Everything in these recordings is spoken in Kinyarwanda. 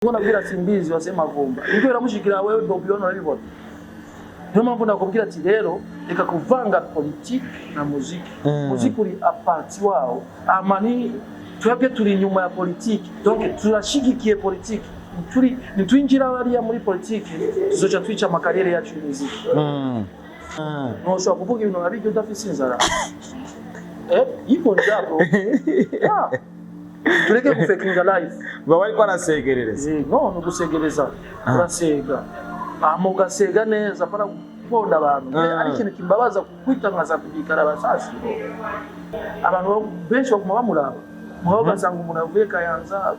Ubona bwira simbizi wasema vumba. Ndio iramushikira wewe Bobiano alivyo. Ndio mambo nakubwira ati rero reka kuvanga politiki na muziki. Muziki uri apart wao. Amani twebwe turi nyuma ya politiki. Donc turashigikiye politiki. Nitwinjira bariya muri politiki tuzoca twica makarere yacu y'umuziki. No so kuvuga ibintu nabijyo udafise inzara. Ipo njabo. Tureke kufekinga life. Baba ariko arasegerereza. No gusegereza. Urasega. Amugasega neza para kuponda abantu. Ari ikintu kimbabaza kukwita nkaza kugikara basasi. Abantu benshi bakuma bamuraba. Muhoga zanga umuntu avuye Kayanza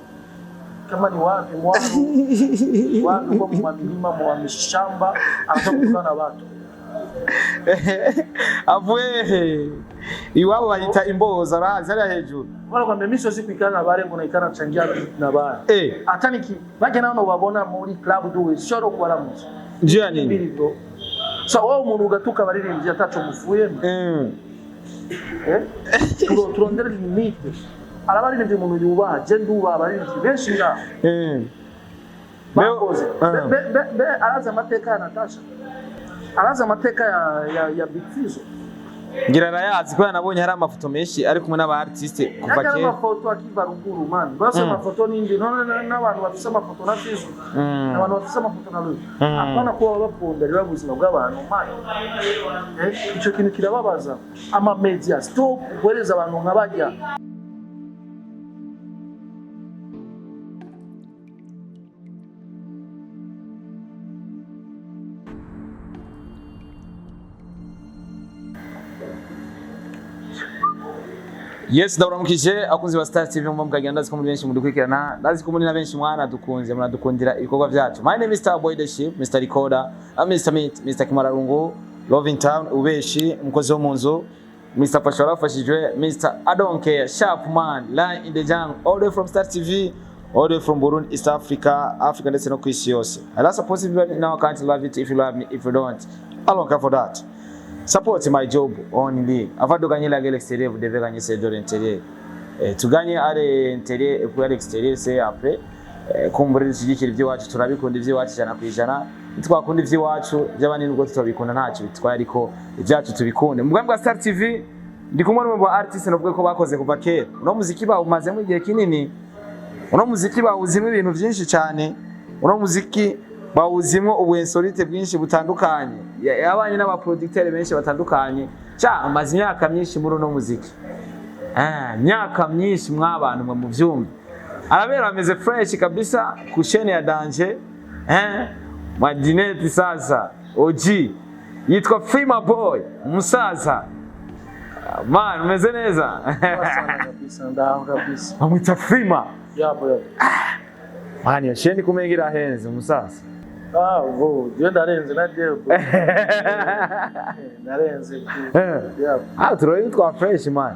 kama ni wapi watu kwa mumilima mu mishamba akatukana watu. Avuye iwabo bayita imboza arazi ari hejuru. Wala kwamba miso siku ikana bare ngo naikana changia na bare. Ataniki baje nao babona muri club duwe shoro kwa lamuzi. Njia nini? So wao umuntu ugatuka baririmbye ataco mufuye. Turondera limite. Arabaririmbye umuntu yubaha je nduba abaririmbye benshi nga. Bakoze. Be araza amateka ya Natasha. Araza amateka ya Bitizo. Ngira arayazi ko yanabonye hari amafoto menshi ari kumwe n'aba artiste kuva kera. Ari amafoto akiva ruguru man. Base amafoto nindi n'abantu bafise amafoto na Fizo. N'abantu bafise amafoto na Louis. Apana ko babakunda rero ubuzima bw'abantu man. Ico kintu kirababaza. Ama media stop guhereza abantu nk'abajya. Yes, ndaburamukije akunzi ba Star TV mu mukagenda ndazi ko muri benshi mudukwikirana ndazi ko muri na benshi mwana dukunze muradukundira ibikorwa byacu. My name is Star Boy the Ship, Mr. Recorder, Mr. Meet, Mr. Kimararungu, Loving Town, Ubeshi, umukozi wo munzu, Mr. Pashara fashijwe, Mr. I don't care, Sharp Man, Line in the Jungle, all the way from Star TV, all the way from Burundi, East Africa, Africa ndetse no kwisi yose. And that's possible now, can't love it if you love me, if you don't, I don't care for that. Support my job only. Avado gagner la guerre extérieure, vous devez gagner ses dollars intérieurs. Tu gagner à l'intérieur et puis à l'extérieur c'est après. Kumbura ishigikira ibyo wacu turabikunda ibyo wacu cyana kwijana. Twakunda ibyo wacu by'abandi nubwo tutabikunda ntacyo bitwaye ariko ibyacu tubikunde. Mugambwe bwa Star TV ndi kumwe n'umwe wa artist nubwo ko bakoze kuva kera. Uno muziki bawumaze mu gihe kinini. Uno muziki bawuzimwe ibintu byinshi cyane. Uno muziki bawuzimwe ubwensolite bwinshi butandukanye yabanye n'abaproducteur benshi batandukanye amazi myaka myinshi muri no muziki myaka myinshi mwabantu mu byumba arabera ameze fresh kabisa ku chaîne ya Danger Madinette sasa OG yitwa Fima Boy musaza man umeze neza kabisa ndaho kabisa amwita Fima yabo mani ya chaîne kumengira henze musaza ndarenze na debo. Ndarenze. Turoye twa fresh man.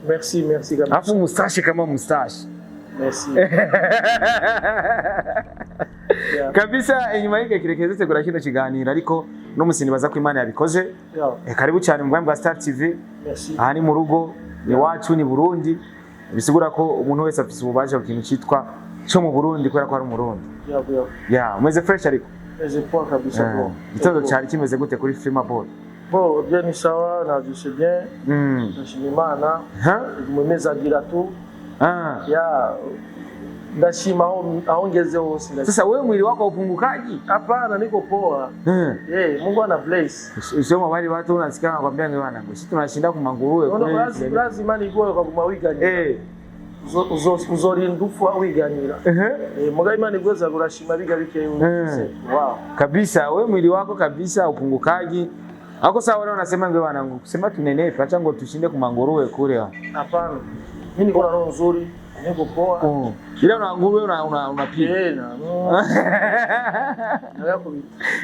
Merci kabisa. Afu mustache kama mustache. Merci. Kabisa inyuma y'ike kirekeze kura kino kiganiro ariko no musini baza ko Imana yabikoze. Karibu cyane mu bwa Star TV. Merci. Aha ni mu rugo ni wacu ni Burundi. Bisigura ko umuntu wese afite ububaje ku kintu cyitwa cyo mu Burundi kwera ko ari umurundi. Umeze fresh ariko. Umeze poa kabisa bro. Gitondo cyari kimeze gute kuri Fima Boy? Bien ni sawa navyishe bien. Ndashima Imana. Mumeza agira tu. Ndashima aho ngeze hose. Sasa wewe mwili wako upungukaji? Hapana niko poa. Mungu ana bless. Sio mabali watu unasikia nakwambia ni wana. Sisi tunashinda kumanguruwe kule. Lazima ni goyo kwa kumawika. Uzorindufu wiganira. Muga Imana igweza burashima biga bikeye. Wow. Kabisa wewe mwili wako kabisa upungukaji. Hako sawa leo unasema ngwe wanangu. Kusema tunenepe acha ngo tushinde kumanguruwe kule. Hapana. Mimi niko na roho nzuri, niko poa. Ila unanguruwe unapiga.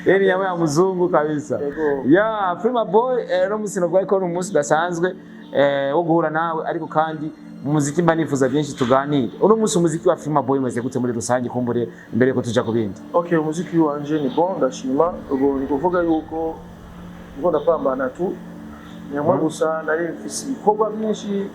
Yeni nyama ya mzungu kabisa. Fima Boy no musino gwa ko umunsi dasanzwe wo guhura nawe ariko kandi umuziki mba nifuza byinshi tuganire. Uno munsi umuziki wa Fima Boy umeze gute muri rusange kumbure imbere ko tuja kubindi? Okay, umuziki wanje ni bon ndashima. Ubwo ni kuvuga yuko ngo ndapambana tu. Nyamwa gusa nari mfisi ibikorwa byinshi.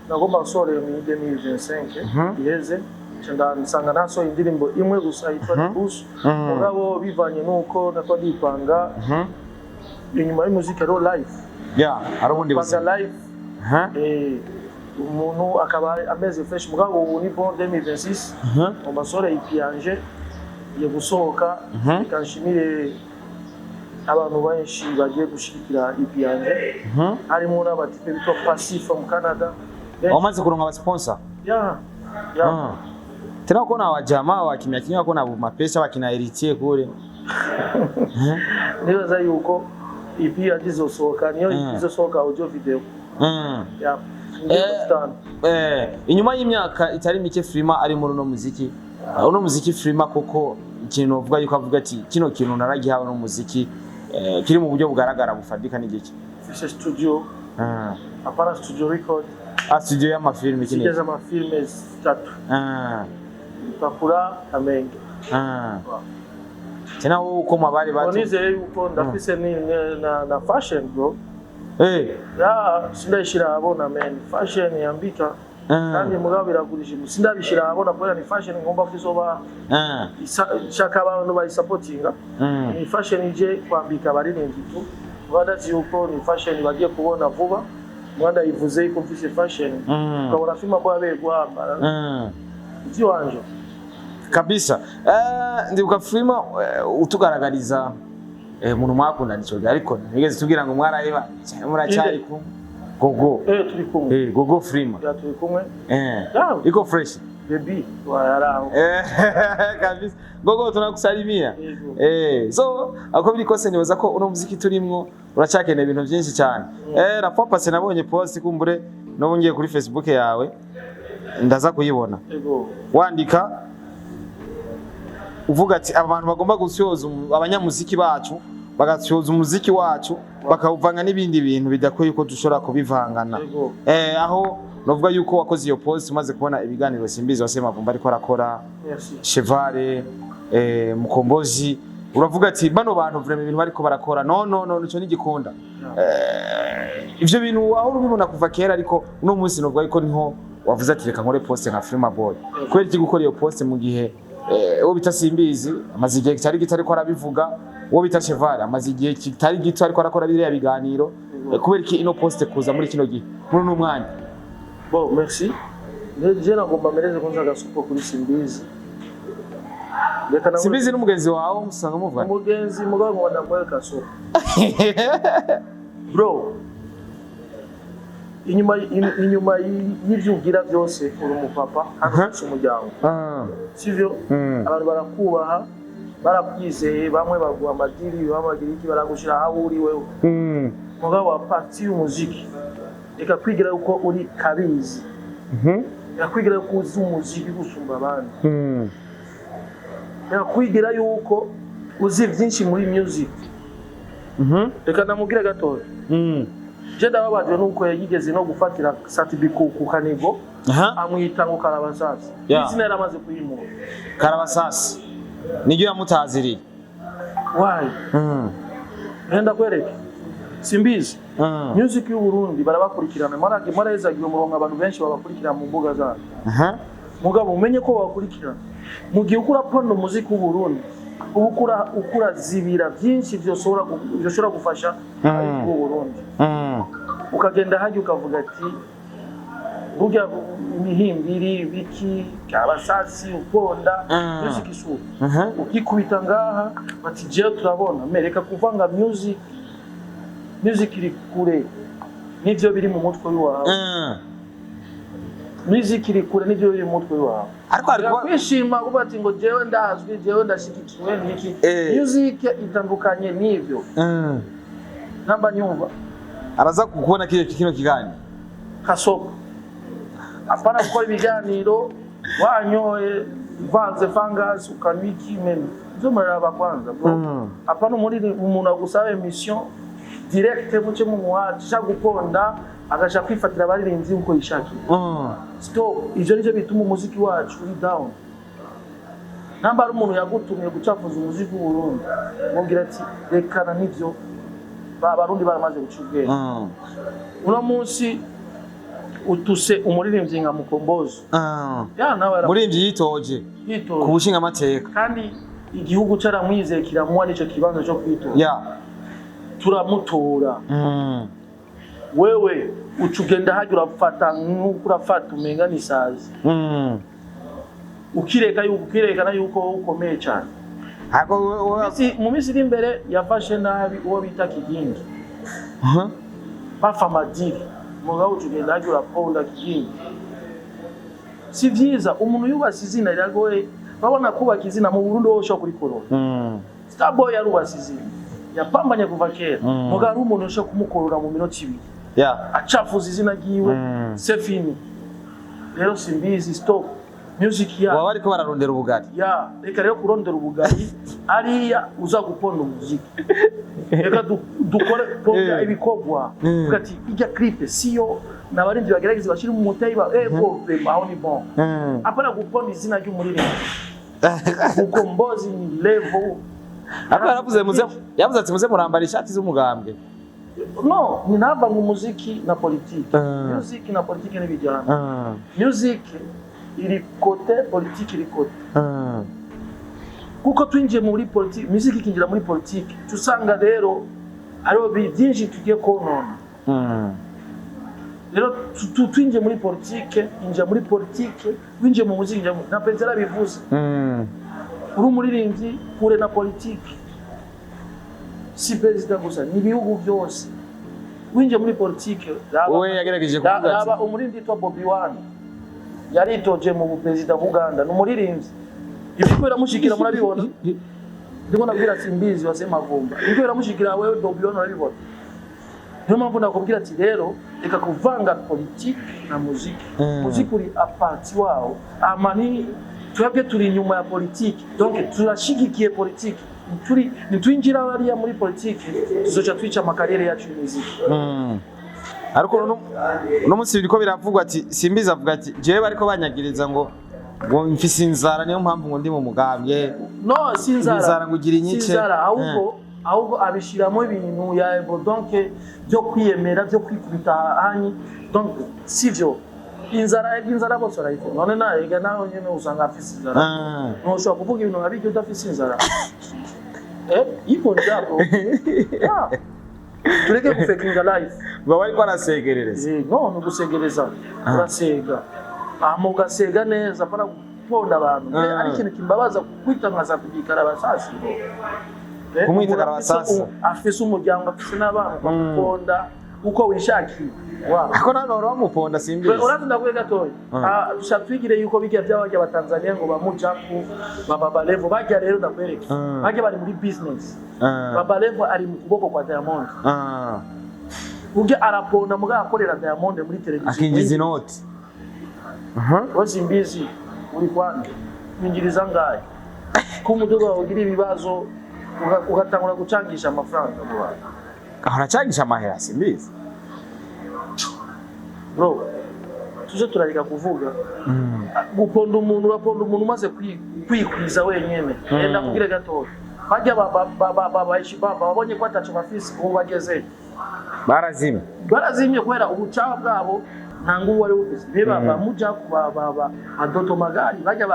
Nagomba nsore mu 2025 iheze cyenda nsanga naso indirimbo imwe gusa yitwa Bus mugabo bivanye nuko nako dipanga inyuma y'umuziki ro live arubundi basa live umuntu akaba ameze fresh mugabo ubu ni bon 2026 mu masore ipianje ye gusohoka kanshimire abantu benshi bagiye gushikira ipianje harimo n'abatipe bitwa Pacific mu Canada wamaze kuronka aba sponsor tena kuna wajamaa wa kimya kimya kuna mapesa wakina Héritier kule nibaza yuko ipi agizosohoka niyo izosohoka audio video inyuma y'imyaka itari mike Freema ari muri no muziki uno muziki Freema koko ikintu uvuga yuko avuga ati kino kintu naragihawe no muziki kiri mu buryo bugaragara bufadika n'igiki Fisher Studio apara studio record studio y'amafilme kinini kiza amafilme 3 Pakura Amenge tena uko mabari bati onize yuko ndafise ni na fashion bro sindashira abona man fashion yambika kandi mugabo biragurisha sindabishira abona kubera ni fashion ngomba kuzoba shaka abantu bari supportinga ni fashion ije kwambika bari n'inzitu badazi yuko ni fashion bagiye kubona vuba mwanda ivuze yuko mfise fashion ukabona filma kwa begwa iti wanje kabisa ndibuka Freema utugaragariza umuntu mwakunda nico ariko nigeze tubwira ngo mwarareba muracyari ku gogo turi kumwe gogo Freema turi kumwe iko fresh baby waraho kabisa gogo tunakusalimia so ako biri kose nibaza ko uno muziki turimwo uracyakeneye ibintu byinshi cyane rapapa se nabonye post kumbure no ngiye kuri Facebook yawe ndaza kuyibona wandika uvuga ati abantu bagomba gusyoza abanyamuziki bacu bagasyoza umuziki wacu bakawuvanga n'ibindi bintu bidakwiye uko dushobora kubivangana aho novuga yuko wakoze iyo post umaze kubona ibiganiro simbizi wase Mavumba ariko arakora Chevale Mukombozi uravuga ati bano bantu vraiment ibintu bariko barakora no cyo nigikunda ivyo bintu aho urubibona kuva kera ariko uno munsi novuga yuko niho wavuze ati reka nkore post nka Freema Boy kweri iki gukora iyo post mu gihe uwo bita Simbizi amaze igihe kitari gitari ko arabivuga uwo bita Chevale amaze igihe kitari gito ariko arakora biriya biganiro kubera iki ino post kuza muri kino gihe muri no mwanya bon merci je nagomba mereze kunza gasupo kuri Simbizi Simbizi n'umugenzi wawe musanga muvuga umugenzi mugabo ngo ndamwereka so bro inyuma y'ivyo ugira byose uri umupapa hano umuryango sivyo abantu barakubaha barakwizeye bamwe baguha amadiri bamagira iki baragushira aho uri wewe mugabo wa parti y'umuziki reka kwigira uko uri kabizi reka kwigira uko uzi umuziki gusumba abandi reka kwigira yuko uzi byinshi muri music reka namubwira gatoya je ndababajwe nuko yigeze no gufatira Satibiku ku Kanigo amwita ngo Karabasasi izina yaramaze kuyimura Karabasasi nijyo yamutaziriye why nenda kwereka Simbizi music y'u Burundi barabakurikirana marahezagiwe murongo abantu benshi babakurikira mu mbuga zabo mugabo umenye ko babakurikirana mu gihe ukura pondo muziki w'u Burundi ukura zibira byinshi byoshobora gufasha mu Burundi ukagenda haje ukavuga ati burya imihimbiri biki Karabasasi uponda music isu ukikubita ngaha bati je turabona mereka kuvanga music iri kure nivyo biri mu mutwe wawe music iri kure nivyo biri mu mutwe wawe ariko kwishima kuba ati ngo jewe ndazwi jewe ndashikikiwe niki music itandukanye nivyo namba nyumva araza kukubona kino kiganiro kasoko apana gukora ibiganiro wanyoye vanze fangas ukanwiki meme byo maraba kwanza bro apana umuntu agusaba emission direct muce mu muhaji shaguponda agasha kwifatira abaririnzi uko yishakiye stop ivyo nivyo bituma umuziki wacu uri down namba ari umuntu yagutumye gucafuza umuziki w'u Burundi mubwira ati rekana nivyo barundi baramaze gucubwera uno munsi utuse umuririmbyi nka Mukombozi ya nawe muririmbyi yitoje ku bushinga amateka kandi igihugu caramwizeye kiramuha nico kibanzo cyo kwitora ya turamutora wewe ucugenda haje urafata umenga nisazi ukirekana yuko ukomeye cyane mu minsi iri imbere yafashe nabi uwo bita Kigingi bafa madiri mugabo ucugenda haje uraponda Kigingi si vyiza umuntu yubase izina riragoye babona kubaka izina mu Burundi wosho kuri korona Starboy yarubase izina yapambanye kuva kera mugabo ari umuntu usho kumukorora mu minota 2 acafuza izina giwe sefini rero simbizi stop music ya waba ariko bararondera ubugari ya reka rero kurondera ubugari ariya uza guponda umuziki reka dukore ponda ibikogwa ugati ijya clip siyo nabarinzi bagerageza bashira mu mutayi ba aho ni bon apana guponda izina ry'umuririmbyi Mukombozi ni level akaravuze yavuze ati muze murambara ishati z'umugambwe no ninava mu muziki na politiki music na politiki n'ibijyana music iri kote politiki iri kote kuko twinjiye muri politiki music ikinjira muri politiki tusanga rero ariho byinshi tugiye konona rero twinjiye muri politiki injira muri politiki winjiye mu muziki na Petera bivuze uri umuririmbyi kure na politiki si perezida gusa ni bihugu byose winje muri politike we yagerageje kuvuga ati umuririmbyi to Bobby Wine yaritoje mu perezida Buganda no muririmbyi ibikwera mushikira murabibona ndiko nabwira simbizi wasema vumba ibikwera mushikira wewe Bobby Wine urabibona niyo mpamvu nakubwira ati rero reka kuvanga politike na muziki muziki uri apart wao amani twebwe turi inyuma ya politike donc turashigikiye politike nitwinjira bariya muri politike tuzoca twica amakarere yacu y'umuziki ariko no munsi biriko biravugwa ati simbiza avuga ati jewe bariko banyagiriza ngo mfise inzara niyo mpamvu ngo ndi mu mugambye no sinzara ngo ugira inyice sinzara ahubwo abishiramo ibintu ya donc byo kwiyemera byo kwikubita hanyi donc sivyo inzara bose arayifuna none naega naho nyene usanga afise inzara no ushobora kuvuga ibintu nkabiryo udafise inzara ipo njabo tureke gufekinga life baba ariko arasegerereza no gusegereza urasega ugasega neza para guponda abantu ari ikintu kimbabaza kwita nkaza kugikara abasasi kumwita karabasasi afise umuryango afise n'abana bakuponda uko wishakiye ako nano bamuponda simbizi uratunda kwe gatoya dushatwigire yuko bijya by'abajya batanzania ngo bamujaku baba level bajya rero ndakwereka bajya bari muri business baba level ari mu kuboko kwa Diamond ubye araponda muga akorera Diamond muri televiziyo akinjiza inoti simbizi uri kwande minjiriza ngaye ku muduga ugira ibibazo ugatangura gucangisha amafaranga mu bantu ahora changisha amahera simbizi bro tuje turarika kuvuga guponda umuntu uraponda umuntu maze kwikwiza wenyene enda kugira gato bajya babonye ko atacu bafise ubu bageze barazimye kwera ubucawa bwabo ntangu wari ufise beba bamuja kubaba adoto magari bajya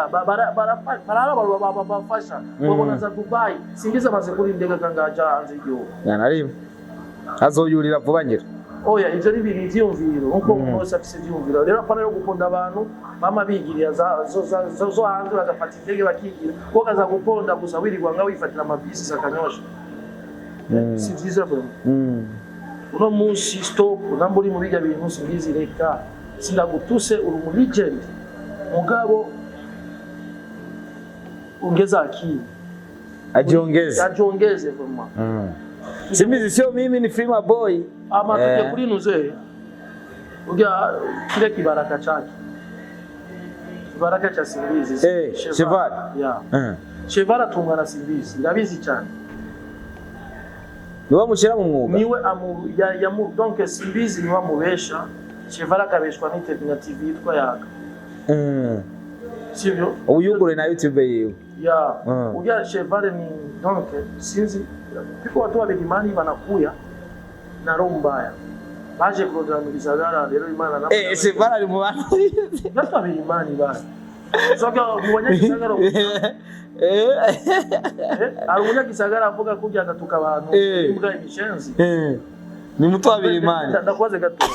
barafasha babona za Dubai singiza maze kuri ndega kangaja hanze igihugu yanarimo azoyurira vuba ngira oya ivyo ni ibintu vyiyumviro nkuko umuntu afise vyiyumviro rero apana yo gukunda abantu bama bigirira zo hanze bagafata indege bakigira ko kaza guponda gusa wirirwa nga wifatira amabisi sakanyosha si vyiza bro uno munsi stop namburi mu bijya bintu singizi reka sindagutuse uri mu legend mugabo ongeza akili ajiongeze vraiment simbizi sio mimi ni Frima Boy ama tuje kuri nuze ujya kile kibaraka chake kibaraka cha Simbizi Cheval Cheval atungana Simbizi ndabizi cyane niwe mushira mu mwuga niwe donc Simbizi niwe amubesha Cheval akabeshwa n'Internet TV yitwa yaka sivyo uyugure na YouTube yiwe ujya Cheval ni donc sinzi piko watu wa Bigimani wanakuya na roho mbaya baje program gisagara rero Imana na Shevval ari mu bantu natwabira Imana ibana soka mubanya gisagara ari umunya gisagara avuga ko byagatuka abantu imbwa imishenzi ni mutwabira Imana ndakwaze gato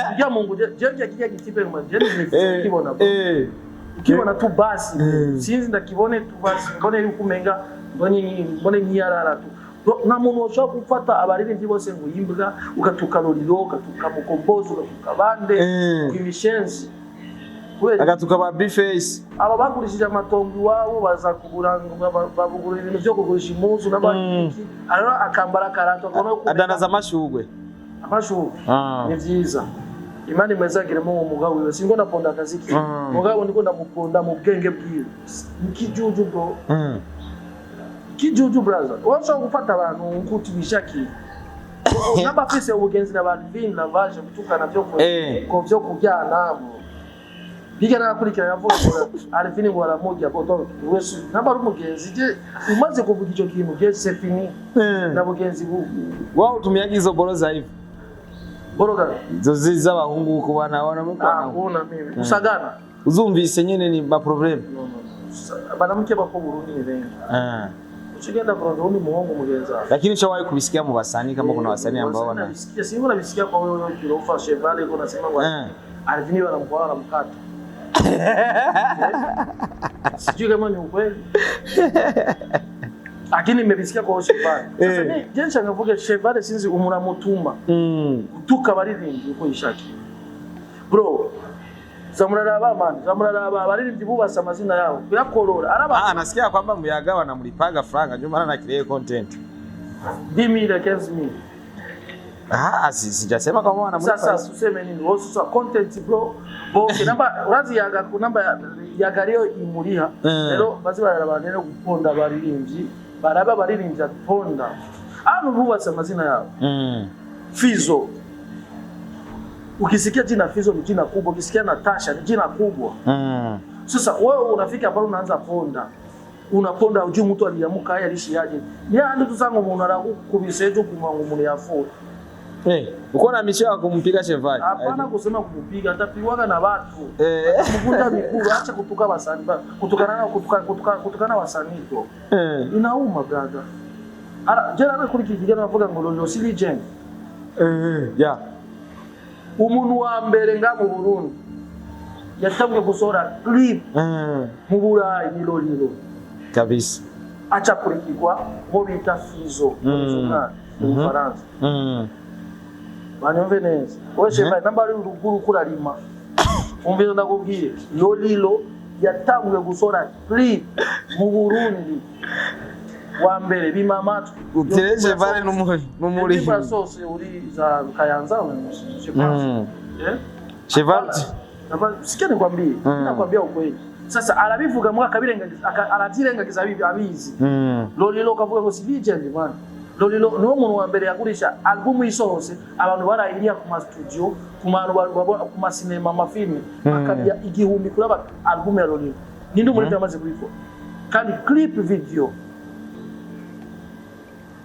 bijya mu nguje je kijya gitipe mu je ni kibona ukibona tu basi sinzi ndakibone tu basi mbone yuko umenga mbone nyarara tu na muntu ushaka gufata abaririmbyi bose ngo yimbwa ugatuka Lolilo ugatuka Mukombozi ugatuka bande imishenzi agatuka ba Bface aba bagurishije amatongo iwabo baza kugura babugura ibintu byo kugurisha impuzu n'abandi ariko akambara karato adanaza amashugwe ni byiza Imana imezagiremo uwo mugabo wiwe singo naponda akazi ki mugabo niko ndamukunda mu bwenge bwiwe nikijuju bro kijuju brother washaka gufata abantu nkuti bishaki namba fise ubugenzi n'abantu binda baje gutukana byo ko byo kubyana biga nakurikirana avuga Alvin ngo aramugira boto wese namba ari umugenzi je umaze kuvuga icyo kintu je c'est fini na bugenzi bu wao tumiyagizo boro zaifu boroga zo z'abahungu uko bana mukwana ubona mimi usagana uzumvise nyene ni ba problem banamuke bako Burundi ni bengi ukigenda kuronda undi muhungu mugenza lakini cha wahi kubisikia mu basani kama kuna wasani ambao wana bisikia singo nabisikia kwa wewe kirofa Shevval iko nasema kwa Alvin wanamkwala mkate sijui kama ni ukweli lakini nimebisikia kwa Shevval sasa mimi jencha ngavuga Shevval sinzi umuramutuma utuka baririmbyi uko ishaki bro zamuraraba baririmbyi bubasa amazina yabo kuyakorora araba nasikia kwamba Muyaga wanamlipaga franga ndio maana nakireye content 10,000 sijasema kama wanamlipa sasa useme nini wao sasa content bro bonke namba urazi yaga ku namba yaga rero imuriha rero bazi bararaba rero guponda baririmbyi baraba baririmbyi aponda bubasa amazina yabo Fizo ukisikia jina Fizo ni jina kubwa, ukisikia Natasha ni jina kubwa. Sasa wewe unafika pale unaanza ponda. Unaponda ujue mtu aliamuka haya alishiaje. Ni andi tuzango munara kubisejo kumangu muri yafu. Uko na misha kumpiga Shevval? Hapana kusema kumpiga, atapigwaga na watu. Kuvunja miguu, acha kutuka wasanii, kutukana wasanii tu. Inauma brother. Jana kuri kijana navuga ngo Lolilo si legend. Yeah. Umuntu wa mbere nga mu Burundi yatabwe gusora clip mu Burayi ni Lolilo kabisa acha kurikirwa bo bita Fizo mu Faransa banyumve neza we Shevval namba ari uruguru kurarima umvise ndakubwiye Lolilo yatabwe gusora clip mu Burundi wa mbere bimamatu utereje vale numuri sose uri za Kayanza Shevval sikia nikwambie nakwambia ukweli sasa arabivuga mu akabirengagiza aratirengagiza abizi Lolilo kavuga ngo si legend man Lolilo niwo muntu wa mbere yagurisha album isohose abantu barayiria ku studio ku bantu ku masinema amafilme akabya igihumbi kuraba album ya Lolilo ninde muri byamaze kubikora kandi clip video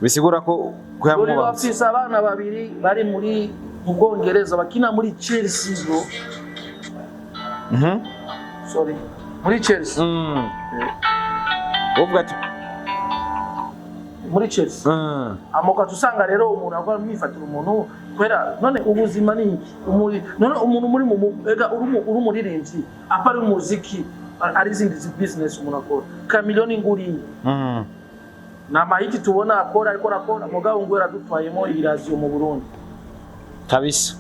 bisigura ko Lolilo afisa abana babiri bari muri mu Bwongereza bakina muri Chelsea zo sorry muri Chelsea uvuga ati muri Chelsea amoka tusanga rero umuntu akora mwifatira umuntu kwera none ubuzima ni none umuntu muri mu ega uri muririmbyi apari umuziki ari izindi business umuntu akora kamilioni nguri na mahiti tubona akora ariko rakora mugabo ngwera dutwayemo iraziyo mu Burundi kabisa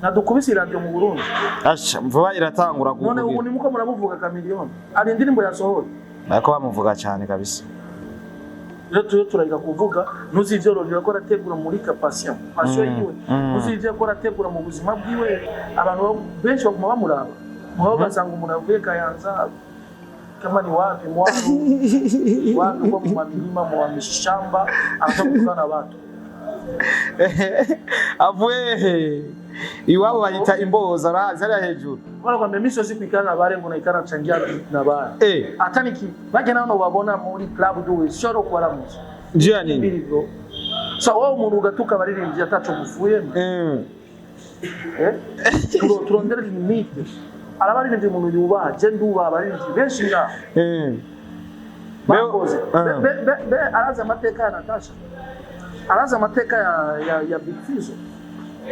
nadukubise iraziyo mu Burundi asha mvuba iratangura kuvuga none ubu nimuko muramuvuga kamilioni ari indirimbo yasohoye nako bamuvuga cyane kabisa rero turarika kuvuga nuzi ivyo Lolilo ko rategura muri passion yiwe nuzi ivyo ko rategura mu buzima bwiwe abantu benshi baguma bamuraba muho basanga umuntu avuye Kayanza kama ni wapi watu kwa mwamirima mwamishamba anatokana watu avuye iwabo bayita imboza raza hejuru wala kwa memiso siku ikana bare ngo naikana changia na bara ataniki baje nao babona muri club do shoro kwa ramuzi njia nini bilivyo so wao umuntu ugatuka baririmbye atacho mufuye turondera limite arabaririmbye umuntu yubaha je ndubaha abaririmbyi benshi ngaho bakoze araza amateka ya Natasha araza amateka ya Big Fizzo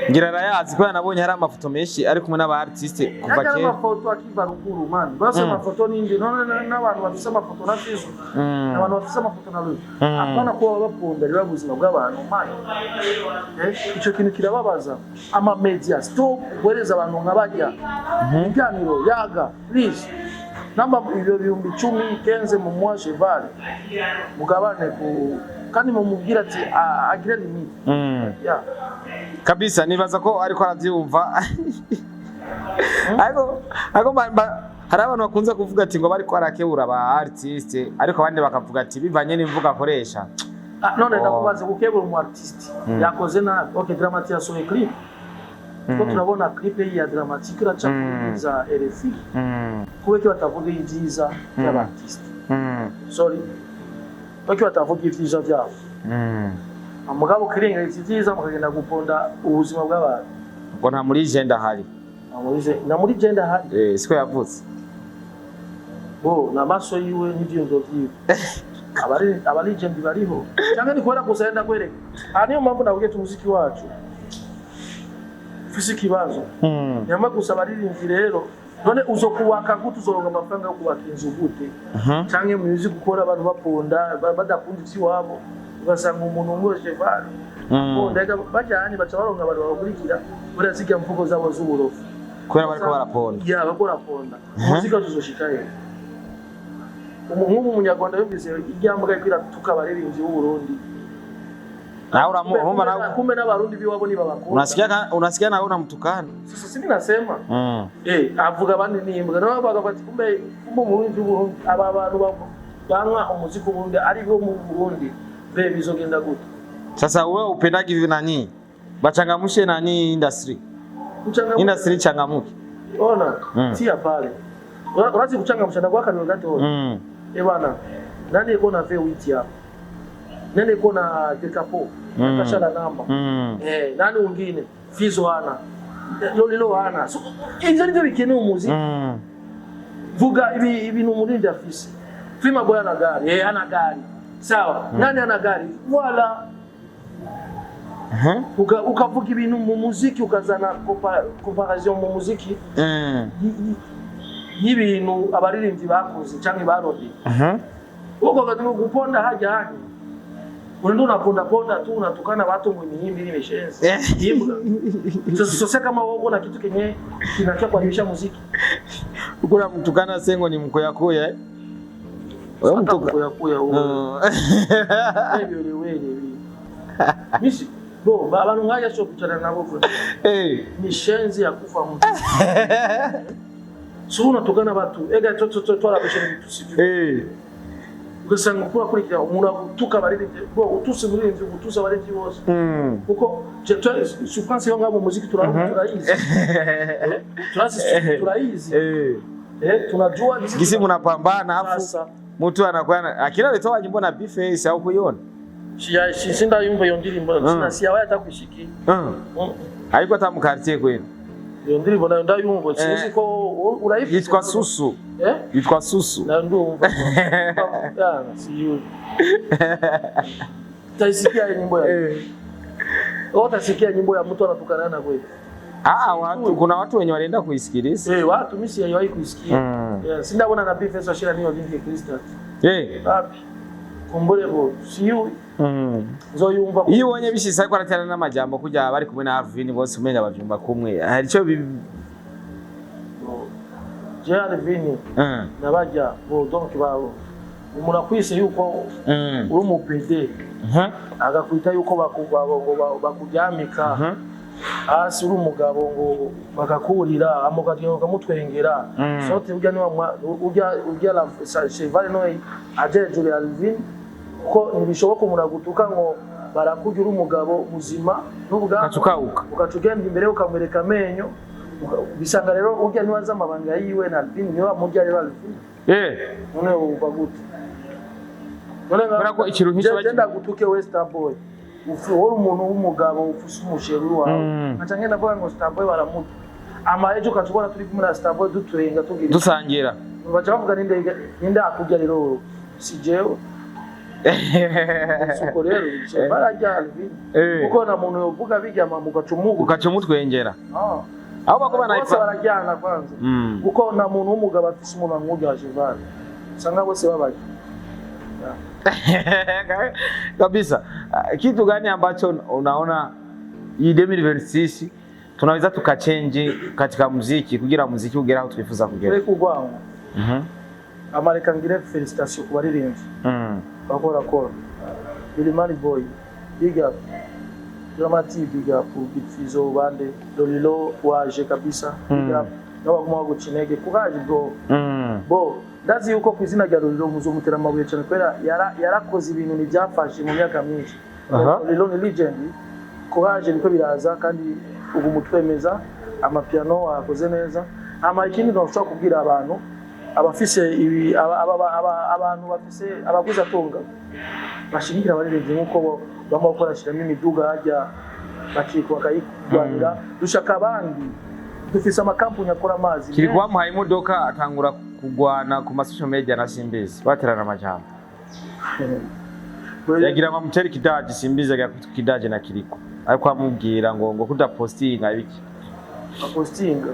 ngira arayazi ko nabonye hari amafoto menshi ari kumwe n'aba artiste kuva kera amafoto akiva ruguru man base amafoto n'indi n'abantu bafise amafoto na Fizzo abantu bafise amafoto na Luke apana ko babapondera ubuzima bw'abantu man ico kintu kirababaza ama media stop guhereza abantu nk'abajya ibiganiro yaga please namba ibyo 10 mu mwa cheval mugabane ku kandi mumubwira ati agire limite yeah kabisa nibaza ko ariko aravyumva ariko hari abantu bakunze kuvuga ati ngo bari ko arakebura aba artiste ariko abandi bakavuga ati bivanye n'imvuga akoresha none ndakubaza gukebura umu artiste yakoze na okay Dramatique yasohoye clip ko turabona clip ya Dramatique iraca za RFI kuko batavuga ibyiza y'aba artiste sorry kuko batavuga ibyiza byabo amugabo kirenga ikiziza mukagenda guponda ubuzima bw'abantu ngo nta muri agenda hari na muri agenda hari siko yavutse bo na maso yiwe n'ibyunzo byiwe abari agenda bariho cyangwa ni kubera gusenda kwereka niyo mpamvu navuye umuziki wacu ufise ikibazo nyama gusa abaririmbyi rero none uzo kuwaka gute uzoronga amafaranga yo kubaka inzu gute cyangwa music gukora abantu baponda badakunda ivyi wabo ugasanga umuntu umwoje bari ndaga bajyanye baca baronga abantu bakurikira baraziga mvugo zabo z'uburofu kubera bariko baraponda bakora ponda muzika tuzoshikaye umuntu umunyarwanda yumvise iryambwa kwira tukabaririmbyi b'u Burundi na urumva na kumbe n'abarundi biwabo ni babakora unasikia nawe unamtukana sasa sisi nasema avuga abandi nimbwa nabo bagafata kumbe umurundi w'u Burundi aba bantu banywa umuziki w'u Burundi ari bo mu Burundi be bizogenda gute sasa wewe upendaji hivi nani bachangamshe nani industry changamuke ona tia pale urazi kuchangamsha na kwaka ndio bana nani iko na V8 hapo nani iko na Dekapo akashana namba nani wengine Fizzo hana lolilo hana so hizo ndio bikene umuziki vuga ibintu umurindi afise Prima Boy ana gari ana gari sawa nani ana gari wala ukavuga ibintu mu muziki ukazana comparaison mu muziki y'ibintu abaririmbyi bakoze cyangwa barodi uko kadimo guponda haja unaenda unaponda tu unatukana watu mwenye himbi ni meshenzi imbwa sasa kama wewe na kitu kenye kinakia kuadhimisha muziki ukura mtukana sengo ni mkoyakoya wewe mkoyakoya wewe misi bo abantu nkaya cyo kucara nabo ni shenzi ya kufa mtu so unatukana watu ega twara bisheni tusivu ugasanga ukura kurikira umuntu agutuka baririmbye bo utuse buririmbye utusa baririmbye bose kuko je pense yo ngabo muziki turaizi turaizi tunajua gisi mnapambana afu mtu anakuwa akila letoa nyimbo na B-Face au kuiona sinda yumva yo ndirimbo sina siya waya takushiki haiko tamukartie kwenu yo ndirimbo nayo ndayumva sinzi ko urayifuza yitwa Susu yitwa Susu na ndumva siyo taisikia nyimbo ya utasikia nyimbo ya mtu anatukana na kweli watu kuna watu wenye walienda kuisikiliza watu mimi sijawahi kuisikia sindaona na B-Face ashira niyo lingi Kristo wapi kombolebo siyo zoyumva iyo wonye bishisa ko aratana n'amajambo kujya bari kumwe na Alvin bose umenga bavyumva kumwe hari cyo Alvin nabajya bo donc babo umuntu akwise yuko uri mu PD agakwita yuko bakujyamika hasi uri umugabo ngo bakakurira amugatiyo kamutwengera sote ujya ni ujya la cheval no ajeje Alvin ko nibishoboka umuragutuka ngo barakugira umugabo muzima n'ubugakukauka ukacugenda imbere ukamwereka amenyo bisanga rero ujya niwaza amabanga yiwe na Alvin niwe amujya rero Alvin none uva gute none ngako ikiruhisho bagenda gutuke Western Boy uri umuntu w'umugabo ufise umusheri wawe nkaca ngenda avuga ngo Starboy baramuta ama ejo ukatubona turi kumwe na Starboy duturenga tugira dusangira baca bavuga ninde akujya rero si jewe suko rero barajyana kuko na muntu yovuga bijyama ukacumutwengera aho bako bose barajyana kwanza kuko na muntu w'umugabo afise umuntu amwujya Cheval sanga bose babaje kabisa. Kitu gani ambacho unaona hii 2026 tunaweza tukachange katika muziki kugira muziki ugera aho twifuza kugera? Reka ugwango amareka ngire felicitation ku baririmbyi bakora Bilimani Boy big up Dramati big up Bitfizo bande Lolilo waje kabisa big up n'abaguma gucinege kuhaje bo ndazi yuko kwizina rya Lolilo muzomutera amabuye cyane kwera yarakoze ibintu n'ibyafashe mu myaka myinshi. Lolilo ni legend kuhaje niko biraza kandi ubu mutwemeza amapiano akoze neza ama ikindi ndashaka kubwira abantu abafise ibi abantu bafise abaguza tunga bashigikira abaririmbyi nkuko bamwe bakorashiramo imiduga hajya bakiko bakayigwanira dushaka abandi dufise amakampuni akora amazi kiri kwamuhaye imodoka atangura kugwana ku social media na Simbizi baterana amajambo yagira ngo muteri kidaje Simbizi yagira kidaje na Kiriko ariko amubwira ngo kuda postinga ibiki postinga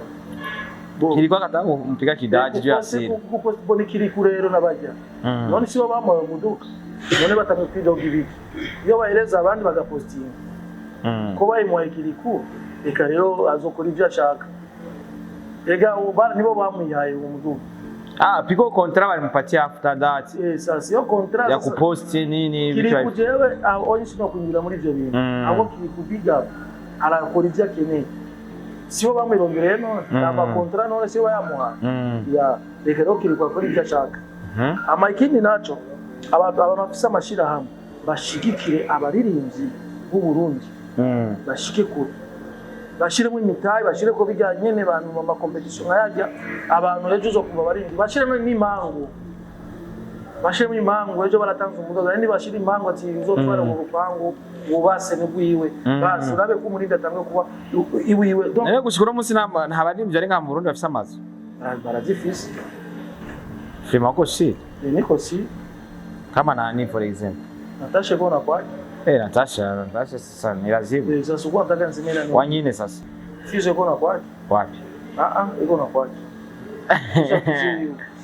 Kiriko akatango umpiga kidaje cyo yasira kuko boni Kiriko rero nabajya none sibo bamaye umuduka none batamwe kwidoga ibiki iyo bahereza abandi bagapostinga ko bayimuhaye Kiriko eka rero azokora ibyo ashaka ega ubara nibo bamwihaye umuduka piko kontra bari mupatia after that sasa yo kontra ya kupost nini Kiriko jewe onye sino kunyura muri ibyo bintu abo Kiriko biga arakora ibyo akeneye sibo bamwirongereye none ama kontra none sibo yamuha ya reka rero Kiriko akora ibyo ashaka ama ikindi naco abantu bafise amashira hamwe bashigikire abaririmbyi b'u Burundi bashike bashiremo imitayi bashire ko bijyanye n'abantu mu makompetition nkayajya abantu ejo zo kuba barindi bashiremo n'imangu bashiremo imangu ejo baratanze umudoga kandi bashira imangu ati uzotwara mu rupangu ubase n'ugwiwe basi urabe ko umurinda atangwe kuba iwiwe donc gushikura munsi ntabaririmbyi ari nka mu Burundi bafise amazu barazifise Frima ko si niko si kama nani for example Natasha bona kwa Natasha sasa ni lazima. Sasa kwa nataka nzimena ni. Wanyine sasa. Fizo iko na kwake. Wapi? Iko na kwake.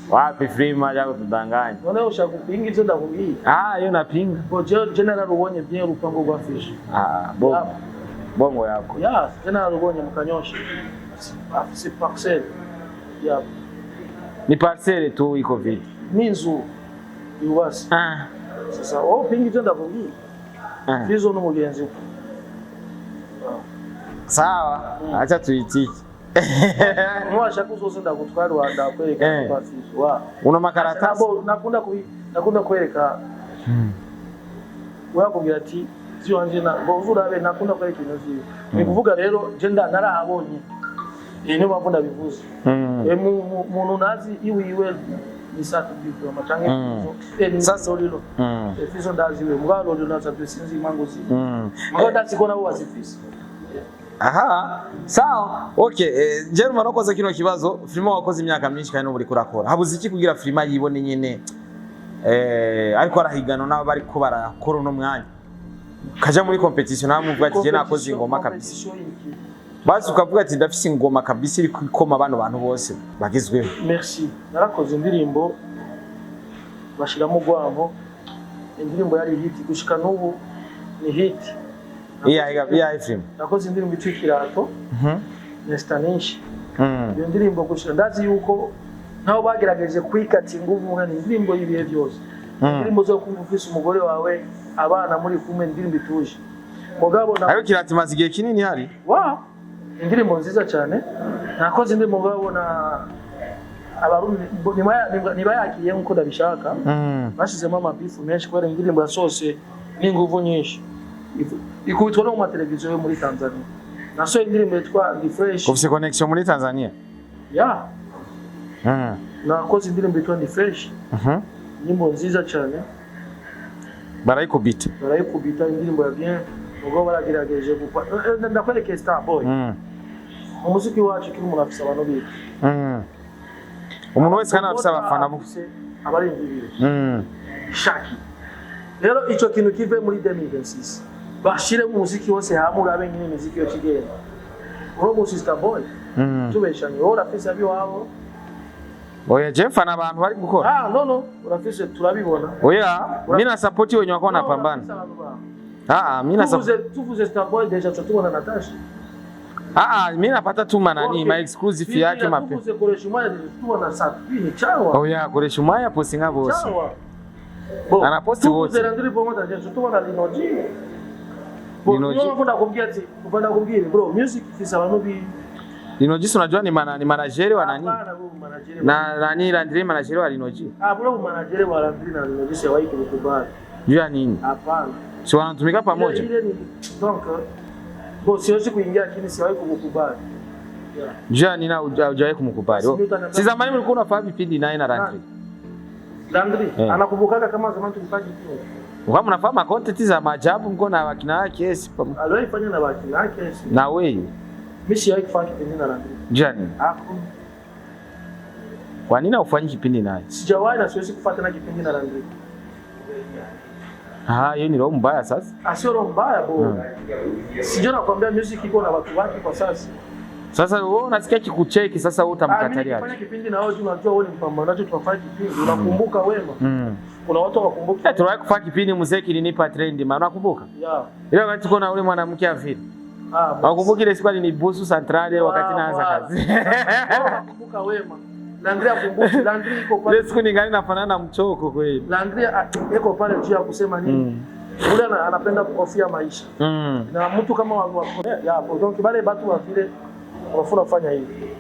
Wapi Frima yako tudanganya. None ushakupinga ivyo ndakubwiye. Yo napinga. Bo general ubonye bien rupango rwa fish. Bongo yako. General ubonye mukanyosha. Si parcelle. Ni parcelle tu iko vipi? Ni nzu. Yuwasi. Sasa pinga ivyo ndakubwiye. Fizo n'umugenzi uko. Sawa, acha tuitiki. Mwashaka uzosenda gutwara Rwanda kwereka kwa Fizo. Una makaratasi? Nakunda kwereka. Wakubwira ati ziwanje na bovurabe nakunda kwereka ibintu vyiwe. Ni kuvuga rero je narahabonye. Niyo mpamvu ndabivuze. Umuntu nazi iwiwe nisatu biko machange sasa lilo Fizo ndaziwe mugalo lilo naza tusinzi mangozi muganda sikona uwasifisi sawa okay Jeruma nakoze kino kibazo Frima wakoze imyaka myinshi kandi n'uburi kurakora habuze iki kugira Frima yibone nyene ariko arahigano nabo bari ko barakora no mwanya kaja muri competition namuvuga ati je nakoze ingoma kabisa basi ukavuga ati ndafise ingoma kabisa iri kwikoma abantu bose bagizweho. Merci. Narakoze indirimbo bashiramo gwango indirimbo yari hit gushika n'ubu ni hit. Iya Efrem. Nakoze indirimbo itwikirato. Nestanishi. Iyo ndirimbo gushika ndazi yuko naho bagerageje kwikati nguvu ngani indirimbo y'ibihe byose. Indirimbo zo kumva ufise umugore wawe abana muri kumwe indirimbo ituje. Mugabo na Ayo kirati mazigiye kinini hari? Indirimbo nziza cyane nakoze indirimbo babona abarundi niba yakiye nkuko ndabishaka bashizemo amabifu menshi kubera indirimbo yasose n'inguvu nyinshi ikubitwa no mu mateleviziyo yo muri Tanzania nasohoye indirimbo yitwa Ndi Fresh. Ufise connection muri Tanzania? Nakoze indirimbo yitwa Ndi Fresh. Indirimbo nziza cyane barayikubita indirimbo ya bien ubwo baragerageje gukwa ndakwereke Starboy umuziki wacu kiri umuntu afise abantu biki umuntu wese kana afise abafana abarindiriye shaki rero ico kintu kive muri 2026 bashire mu muziki wose hamwe urabe nyine muziki yo kigenda urobo Starboy tubeshanye ora afise abi wabo oya Jeff na abantu bari gukora no urafise turabibona oya mimi na support wenye wako napambana mimi na tuvuze Starboy deja tutubona Natasha mimi napata tu manani ma exclusive yake mape tuvuze koresha umaya tutubona sapi ni chawa oya koresha umaya postinga bose ana posti wote tuvuze Landry Pomota deja tutubona Linoji Ndio kumbia ati kupanda kumbia bro music ifisa abantu bi Linoji unajua ni manager wa nani? Na nani Landry manager wa Linoji? Bro manager wa Landry na Linoji siwahi kukubali. Juu ya nini? Hapana. Si wanatumika pamoja? Ile ni donc siwezi kuingia lakini siwahi kukubali. Juu ya nini hujawahi kumkubali? Si zamani mlikuwa unafahamu vipindi naye na Landry. Landry anakumbukaga kama zamani tulifanya kipindi. Kama unafahamu content za maajabu mko na wakina wake yes. Alifanya na wakina wake yes. Na wewe mimi siwahi kufanya kipindi na Landry. Jani? Kwa nini ufanye kipindi naye? Sijawahi na siwezi kufuata na kipindi na Landry. Hiyo ni roho mbaya sasa. Sio roho mbaya bro. Sijui nakwambia music iko na watu wake kwa sasa. Sasa wewe unasikia kikucheki sasa wewe utamkatalia. Mimi nifanye kipindi na wewe unajua wewe ni mpambanaji tunafanya kipindi unakumbuka wema. Kuna watu wakumbuka. Tuliwahi kufanya kipindi muziki kilinipa trend maana unakumbuka? Ile wakati tuko na ule mwanamke afili. Wakumbuka ile siku alinibusu Centrale wakati naanza kazi. Nakumbuka wema. Landry akumbuki, Landry iko pale. Ile siku ningali nafanana na mchoko kweli. Landry iko pale juu ya kusema nini? Ule anapenda kukofia maisha. Na mtu kama wa hapo donc bale watu wa vile wafuna fanya hivi.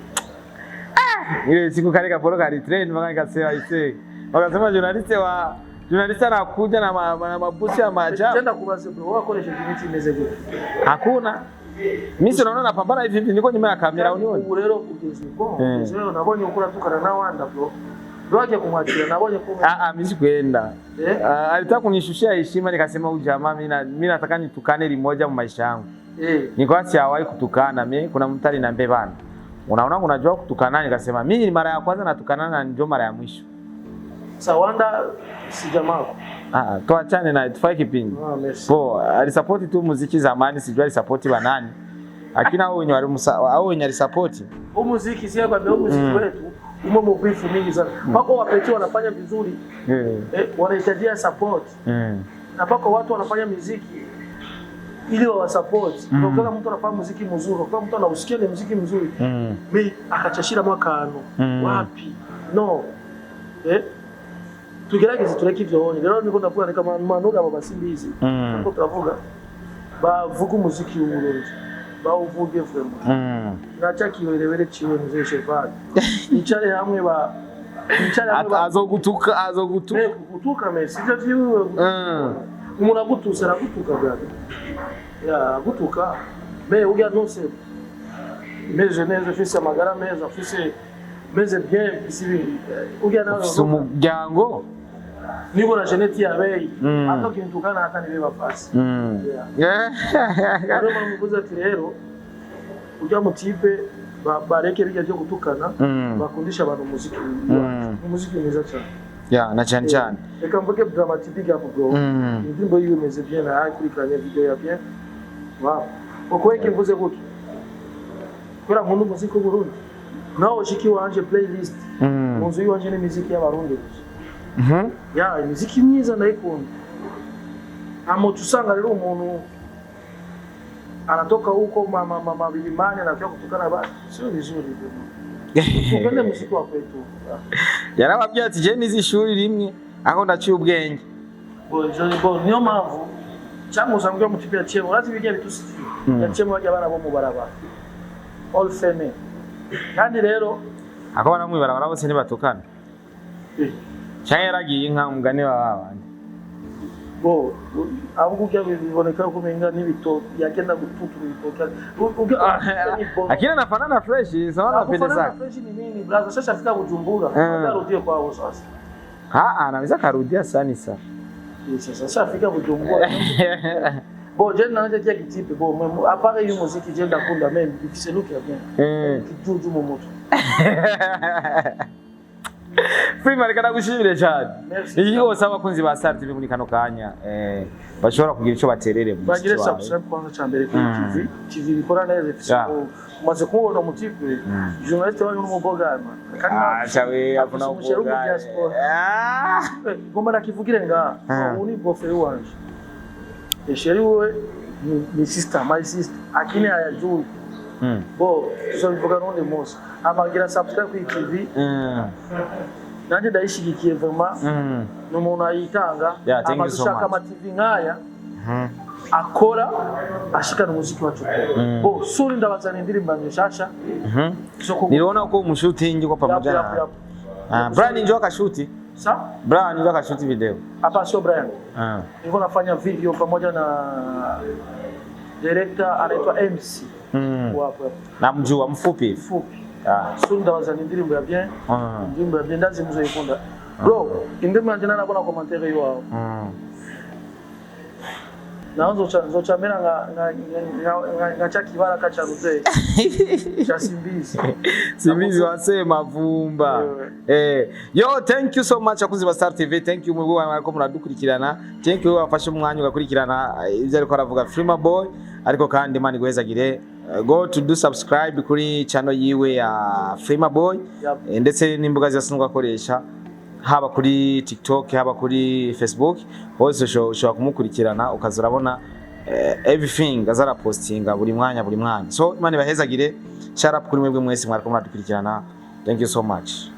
Ile siku kale kaporo kali trend mpaka nikasema ise. Wakasema journalist anakuja na mabusi ya maajabu. Tenda kubaze bro, wako ile shirikiti imeze vipi? Hakuna. Mimi si naona napambana hivi niko nyuma ya kamera unioni. Urero kugeza uko. Sio nabonye ukura tukana na wanda bro. Ndoaje kumwachia nabonye kumwachia. Mimi sikwenda. Alitaka kunishushia heshima nikasema huyu jamaa mimi nataka nitukane limoja mu maisha yangu. Niko sijawahi kutukana mimi kuna mtu aliniambia bana. Unaona unajua kutukana nikasema mimi ni mara ya kwanza natukana na ndio mara ya mwisho. Sawanda si jamaa. Tuachane na tufanye kipindi. Alisupport tu muziki zamani sijui alisupport wa nani. Lakini hao wenye alisupport. Huu muziki sio kwa muziki wetu. Umo mbifu mingi sana. Pako wapeti wanafanya vizuri. Wanahitajia support. Na pako watu wanafanya muziki ili wa support. Kwa mtu anafanya muziki mzuri, kwa mtu anausikia ni muziki mzuri. Mimi akachashira mwaka wapi? No. Tugerageze tureke ivyo honye. Rero niko ndavuga ni kama manuga babasimbizi. Nko turavuga bavuga umuziki w'Uburundi. Bawuvuge vraiment. Nacha kiwerewere ciwe mzee Shepherd. Nicare hamwe azogutuka. Kutuka mesi ivyo vyiwe. Umuntu agutusa aragutuka bwana. Agutuka. Me uga nose. Meze neza fise amagara meza fise meze bien bisibi. Uga nawe umuryango niko na Jeanette yabeyi hata kintukana hata nibe bafasi rero bamubuza ati rero ujya mu tipe bareke bijya byo gutukana bakundisha abantu muziki mwiza cyane na cyane reka mvuge dramatique hapo bro indirimbo yiwe meze bien na akurikanye video ya bien uko yake mvuze gutyo kora nkunda muziki w'Uburundi nawo shiki wanje playlist munzu yiwanje ni muziki y'abarundi imiziki myiza ndayikunda tusanga rero umuntu anatoka huko mabilimani anafika kutukana basi sio vizuri tupende muziki wa kwetu yarababwiye ati je nizi ishuri rimwe aho ndaciye ubwenge niyo mpamvu cyangwa usanga mu kipe ya chemo urazi bijya bitusikiye ya chemo bajya barabo mu baraba all feme kandi rero akabana mu barabara bose nibatukana cyane yaragiye inka umugani w'abandi ahubwo ujya biboneka ko menga n'ibito yagenda gututura ibitoki akina nafanana fresh sawa napendeza fresh ni nini brother sasa afika Bujumbura ndarudie kwao sasa anaweza karudia sana Sasa Afrika Bujumbura. Bon, je n'ai pas dit type bon, mais à part une musique que j'ai d'accord même, c'est nous qui a bien. Qui joue du moment. Freeman reka nagushimire cyane. Iyo usaba kunzi ba Star TV muri kano kanya bashobora kugira ico baterere mu bagire subscribe kwanza cyambere ku TV. TV bikora neza umaze kubona mu TV. Journaliste wanyu n'umugogama. Chawe akuna kuboga. Gomba nakivugire nga. Uni boferi wanje. Esheri we ni sister, my sister. Akini ayajui. Bo, tuzabivuga n'undi munsi. Amagira subscribe ku TV. Nanje ndayishigikiye vraiment. N'umuntu ayitanga. Amashaka ama TV nkaya. Akora ashikana umuziki wacu. Bo, suri ndabazana indirimbo nyashasha. Niliona uko mshooting kwa pamoja na Brian ndio akashuti. Sa? Brian ndio akashuti video. Hapa sio Brian. Niko nafanya video pamoja na director anaitwa MC. Wapo. Namjua mfupi. Suri ndabazana indirimbo ya bien. Indirimbo ya bien ndazi muzoyikunda. Bro, indirimbo njana nako na commentaire yo. Naanza nzochamera nga chakibara kacha ruze. Cha Simbizi. Simbizi wasema vumba. Yo, thank you so much akunzi ba Star TV. Thank you mwe bariko muradukurikirana. Thank you wafashe umwanya ugakurikirana ivyo ariko aravuga Freema Boy. Ariko kandi Imana igwezagire. Go to do subscribe kuri channel yiwe ya Freema Boy. Ndetse n'imbuga zasanzwe akoresha. Haba kuri TikTok, haba kuri Facebook, hose ushobora kumukurikirana ukazurabona everything azara postinga buri mwanya. So Imana ibahezagire. Share up kuri mwebwe mwese mwariko muradukurikirana. Thank you so much.